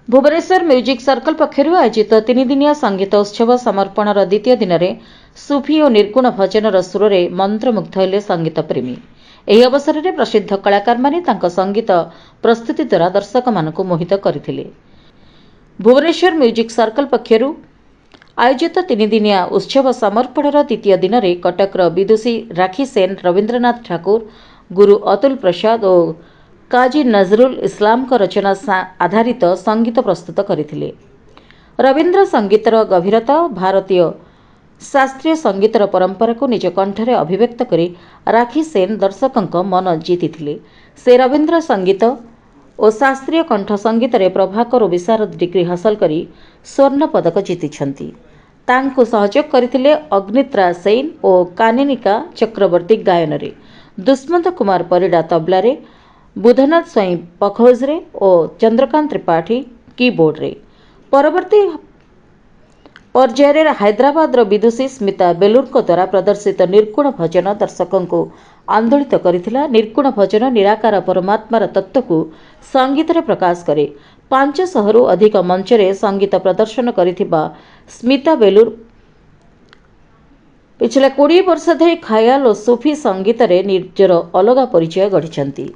Bhubaneswar music circle पक्षर आयोजित 3 दिनिया संगीत उत्सव समर्पणर द्वितीय दिन में सुफी और निर्गुण भजनर सुर में मंत्रमुग्ध हेले संगीत प्रेमी। ଏହି ଅବସରରେ ପ୍ରସିଦ୍ଧ କଳାକାରମାନେ ତାଙ୍କ ସଙ୍ଗୀତ ପ୍ରସ୍ତୁତି ଦ୍ୱାରା ଦର୍ଶକମାନଙ୍କୁ ମୋହିତ କରିଥିଲେ। ଭୁବନେଶ୍ୱର ମ୍ୟୁଜିକ୍ ସର୍କଲ ପକ୍ଷରୁ ଆୟୋଜିତ 3 ଦିନିଆ ଉତ୍ସବ ସମର୍ପଣର ଦ୍ୱିତୀୟ ଦିନରେ କଟକର ବିଦୁଷୀ ରାକ୍ଷୀ ସେନ, ରବୀନ୍ଦ୍ରନାଥ ଠାକୁର, ଗୁରୁ ଅତୁଲ ପ୍ରସାଦ ଓ କାଜୀ ନଜରୁଲ ଇସଲାମଙ୍କ ରଚନା ଆଧାରିତ ସଙ୍ଗୀତ ପ୍ରସ୍ତୁତ କରିଥିଲେ। ରବୀନ୍ଦ୍ର ସଙ୍ଗୀତର ଗଭୀରତା ଓ ଭାରତୀୟ ଶାସ୍ତ୍ରୀୟ ସଙ୍ଗୀତର ପରମ୍ପରାକୁ ନିଜ କଣ୍ଠରେ ଅଭିବ୍ୟକ୍ତ କରି ରାକ୍ଷୀ ସେନ ଦର୍ଶକଙ୍କ ମନ ଜିତିଥିଲେ। ସେ ରବୀନ୍ଦ୍ର ସଙ୍ଗୀତ ଓ ଶାସ୍ତ୍ରୀୟ କଣ୍ଠ ସଙ୍ଗୀତରେ ପ୍ରଭାକର ଓ ବିଶାରଦ ଡିଗ୍ରୀ ହାସଲ କରି ସ୍ୱର୍ଣ୍ଣ ପଦକ ଜିତିଛନ୍ତି। ତାଙ୍କୁ ସହଯୋଗ କରିଥିଲେ ଅଗ୍ନିତ୍ରା ସେନ ଓ କାନିନିକା ଚକ୍ରବର୍ତ୍ତୀ ଗାୟନରେ, ଦୁଷ୍ମନ୍ତ କୁମାର ପରିଡ଼ା ତବଲାରେ, ବୁଧନାଥ ସ୍ୱାଇଁ ପଖୋଜରେ ଓ ଚନ୍ଦ୍ରକାନ୍ତ ତ୍ରିପାଠୀ କିବୋର୍ଡରେ। ପରବର୍ତ୍ତୀ ପର୍ଯ୍ୟାୟରେ ହାଇଦ୍ରାବାଦର ବିଦୁଷୀ ସ୍ମିତା ବେଲୁରଙ୍କ ଦ୍ୱାରା ପ୍ରଦର୍ଶିତ ନିର୍ଗୁଣ ଭଜନ ଦର୍ଶକଙ୍କୁ ଆନ୍ଦୋଳିତ କରିଥିଲା। ନିର୍ଗୁଣ ଭଜନ ନିରାକାର ପରମାତ୍ମାର ତତ୍ତ୍ୱକୁ ସଙ୍ଗୀତରେ ପ୍ରକାଶ କରେ। 500ରୁ ଅଧିକ ମଞ୍ଚରେ ସଙ୍ଗୀତ ପ୍ରଦର୍ଶନ କରିଥିବା ସ୍ମିତା ବେଲୁର ପିଛଲା 20 ବର୍ଷ ଧରି ଖୟାଲ ଓ ସୁଫି ସଙ୍ଗୀତରେ ନିଜର ଅଲଗା ପରିଚୟ ଗଢ଼ିଛନ୍ତି।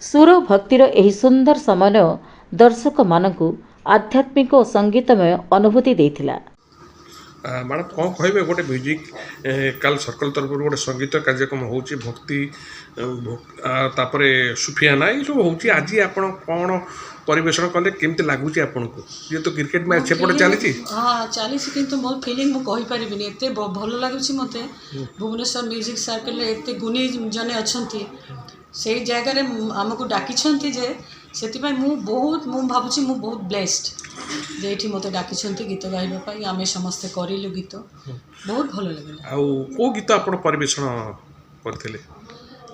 ସୁର ଓ ଭକ୍ତିର ଏହି ସୁନ୍ଦର ସମନ୍ୱୟ ଦର୍ଶକମାନଙ୍କୁ ଆଧ୍ୟାତ୍ମିକ ଓ ସଙ୍ଗୀତମୟ ଅନୁଭୂତି ଦେଇଥିଲା। मैडम कौन कहे गोटे म्यूजिक काल सर्कल तरफ गोटे संगीत कार्यक्रम होची भक्ति तापर सुफियाना ये सब होची आज आपण कौन परिवेशन कले केमती लगुच आपन को ये तो क्रिकेट मैच सेपटे चली हाँ चली किंतु मोर फीलिंग मु कहि परिबिनी एते भल लागुची मते भुवनेश्वर म्यूजिक सर्कल एते गुणी जने अछंती से जगह रे हमको डाकी छंती जे सेति मु भाबुची मु बहुत ब्लेस्ड जे एठी मते डाकी छंती गीत गाइबा पई आमे समस्त करिलु गीत बहुत भल लागला। आ को गीत आपण परिवेशन करथिले?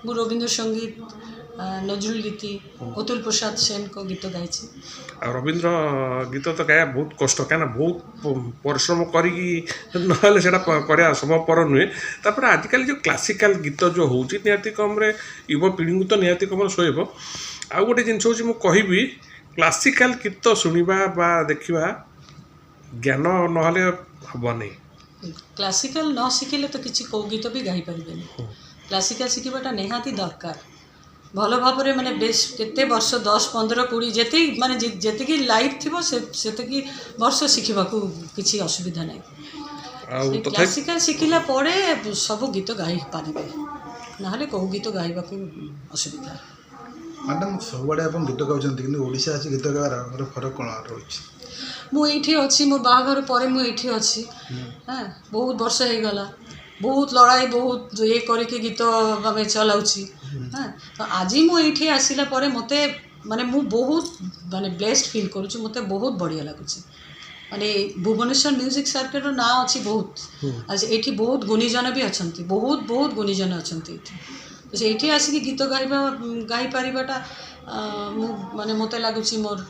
मु रविंद्र संगीत, नजरुल गीति, अतुल प्रसाद सेन को गीत गाइछि। रविंद्र गीत तो गाया बहुत कष्ट क्या बहुत परिश्रम करी ना सेटा कर संभवपर नुहे। तापर आजिकल जो क्लासिकल गीत जो होची निहाती कम रे युवा पीढ़ी को तो निहाती कम सोएब। आउ गोटे जिनस होची मु कहिबी क्लासिकल गीत शुणा बा देखा ज्ञान ना हम नहीं। क्लासिकल न शिखिले तो किसी को गीत भी गाई पारे। क्लासिकल शिखा निहाती दरकार भल भाव में माने बेस केते वर्ष 10, 15, 20 जेते माने जेतिकी लाइफ थिबो सेतिकी वर्ष शिखिबा को किसी असुविधा नहीं। क्लासिकल शिखिला पड़े सब गीत गाई पारे ना को गीत गाइबा को असुविधा। मैडम सबुआड़े आप गीत गाँव कि ओडिशा आसी गीत गार फरक कौन रही? मुझे अच्छी मो बाहाघर पर मुझे अच्छी हाँ बहुत वर्ष हो गला बहुत लड़ाई बहुत ये करके गीत आम चलाऊँगी हाँ तो आज मुझे आसला मत माने मु बहुत माने ब्लेस्ड फील करुँच मत बहुत बढ़िया लगुच माने भुवनेश्वर म्यूजिक सर्कल ना अच्छी बहुत आज ये बहुत गुणीजन भी अच्छा बहुत बहुत गुणीजन अच्छा तो ये आसिक गीत गाई पारिबाटा माने मत लगुच मोर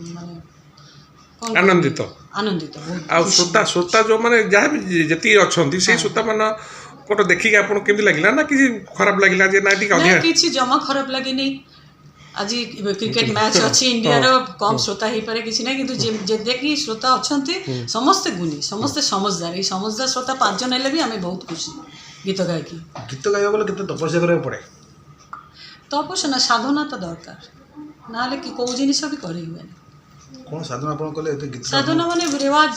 माने आनंदित आनंदित आ श्रोता श्रोता जो माने जहाँ भी जति अच्छी से श्रोता मान कोट देखिक आपको केमती लगे ना कि खराब लगे जे ना किसी जमा खराब लगे नहीं। आज क्रिकेट मैच अच्छी इंडिया कम श्रोता हो पारे किसी ना कि देखिए श्रोता अच्छा समस्ते गुणी समस्ते समझदार ये समझदार श्रोता 5 जन हेल्ले भी आम बहुत खुशी गीत गायकी। गीत गाइबा गले केते तपस्या करा पड़े? तपस्या ना साधना तो दरकार ना कि कौ जिनिस भी कर कौन साधना आपण कले एते गीत साधना माने रिवाज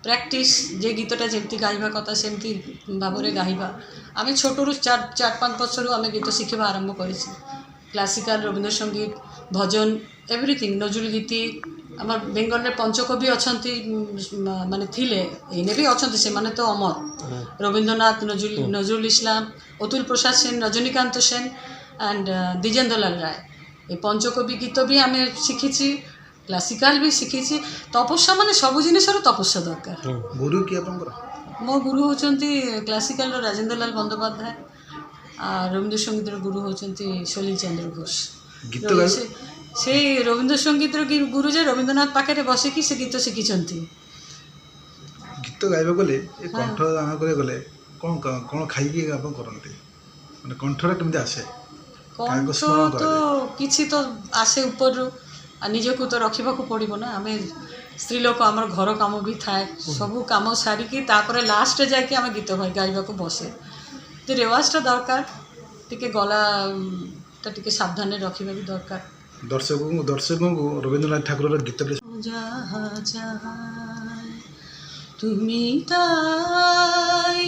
प्रैक्टिस जे गीतटा जेमती गाइबा कथा सेमती भाव में गाइबा आम छोटू 4-5 वर्ष आम गीत शिखा आरंभ कर क्लासिकल रविंद्र संगीत भजन एवरीथिंग नजरुल गीति आम बेंगल में पंचकवि अच्छा माने थिले एने भी अच्छा से माने तो अमर रविंद्रनाथ नजरुल इस्लाम अतुल प्रसाद सेन रजनीकांत सेन एंड द्विजेंद्र लाल राय ये पंचकवि गीत भी आम शिखी क्लासिकल भी शिखी तपस्या माने सब जिनिसर तपस्या दरकार। गुरु कि मो गुरु होचंती क्लासिकल राजेंद्र लाल बंदोपाध्याय रविंद्र संगीत गुरु होचंती सलिल चंद्र घोष गीत से रविंद्र संगीत गुरु जे रविंद्रनाथ पाखे बसिकी से गीत शिखिंट गीत गाइबा गले कंठ आना गले कौन कौन खाई आप करते माने कंठरा केमती आसे? कंठ तो किसी तो आसे ऊपर ଆଉ ନିଜକୁ ତ ରଖିବାକୁ ପଡ଼ିବ ନା। ଆମେ ସ୍ତ୍ରୀ ଲୋକ ଆମର ଘର କାମ ବି ଥାଏ, ସବୁ କାମ ସାରିକି ତାପରେ ଲାଷ୍ଟରେ ଯାଇକି ଆମେ ଗୀତ ଗାଇବାକୁ ବସେ। ତ ରେୱାଜଟା ଦରକାର, ଟିକେ ଗଲାଟା ଟିକେ ସାବଧାନରେ ରଖିବା ବି ଦରକାର। ଦର୍ଶକଙ୍କୁ ରବୀନ୍ଦ୍ରନାଥ ଠାକୁରର ଗୀତଟି যাহা চাই তুমি তাই